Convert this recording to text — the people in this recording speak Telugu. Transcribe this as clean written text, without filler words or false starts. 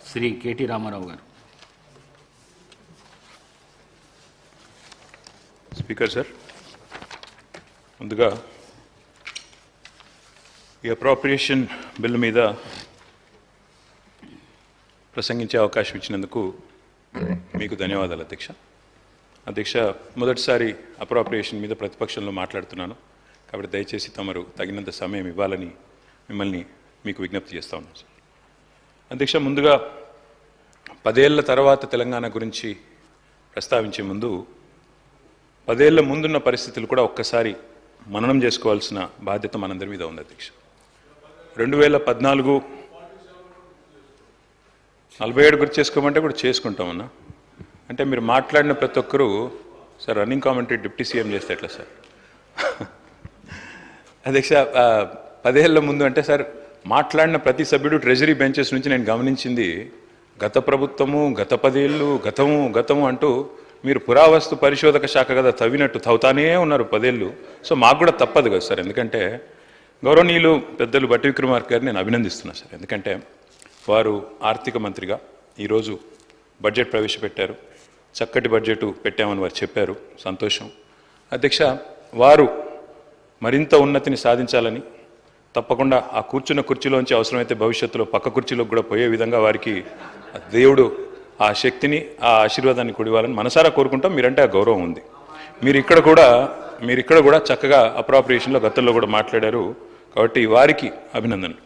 శ్రీ కేటీ రామారావు గారు. స్పీకర్ సార్, ముందుగా ఈ అప్రోప్రియేషన్ బిల్లు మీద ప్రసంగించే అవకాశం ఇచ్చినందుకు మీకు ధన్యవాదాలు అధ్యక్ష. మొదటిసారి అప్రోప్రియేషన్ మీద ప్రతిపక్షంలో మాట్లాడుతున్నాను కాబట్టి దయచేసి తమరు తగినంత సమయం ఇవ్వాలని మిమ్మల్ని మీకు విజ్ఞప్తి చేస్తా ఉన్నాను సార్. అధ్యక్ష, ముందుగా 10 ఏళ్ల తర్వాత తెలంగాణ గురించి ప్రస్తావించే ముందు 10 ఏళ్ల ముందున్న పరిస్థితులు కూడా ఒక్కసారి మననం చేసుకోవాల్సిన బాధ్యత మనందరి మీద ఉంది అధ్యక్ష. 2014 47 గుర్తు చేసుకోమంటే కూడా చేసుకుంటామన్నా. అంటే మీరు మాట్లాడిన ప్రతి ఒక్కరూ sir running commentary deputy CM చేస్తే ఎట్లా సార్? అధ్యక్ష, 10 ఏళ్ల ముందు అంటే సార్ మాట్లాడిన ప్రతి సభ్యుడు ట్రెజరీ బెంచెస్ నుంచి నేను గమనించింది గత ప్రభుత్వము, గత 10 ఏళ్ళు, గతము అంటూ మీరు పురావస్తు పరిశోధక శాఖ కదా తవ్వినట్టు తవ్వుతానే ఉన్నారు 10 ఏళ్ళు. సో మాకు కూడా తప్పదు కదా సార్, ఎందుకంటే గౌరవనీయులు పెద్దలు బట్టి విక్రమార్క గారిని నేను అభినందిస్తున్నాను సార్. ఎందుకంటే వారు ఆర్థిక మంత్రిగా ఈరోజు బడ్జెట్ ప్రవేశపెట్టారు, చక్కటి బడ్జెట్ పెట్టామని వారు చెప్పారు, సంతోషం అధ్యక్ష. వారు మరింత ఉన్నతిని సాధించాలని తప్పకుండా ఆ కూర్చున్న కుర్చీలోంచి అవసరమైతే భవిష్యత్తులో పక్క కుర్చీలోకి కూడా పోయే విధంగా వారికి దేవుడు ఆ శక్తిని, ఆ ఆశీర్వాదాన్ని కుడివ్వాలని మనసారా కోరుకుంటాం. మీరంటే ఆ గౌరవం ఉంది. మీరు ఇక్కడ కూడా చక్కగా అప్రోప్రియేషన్లో గతంలో కూడా మాట్లాడారు కాబట్టి వారికి అభినందనలు.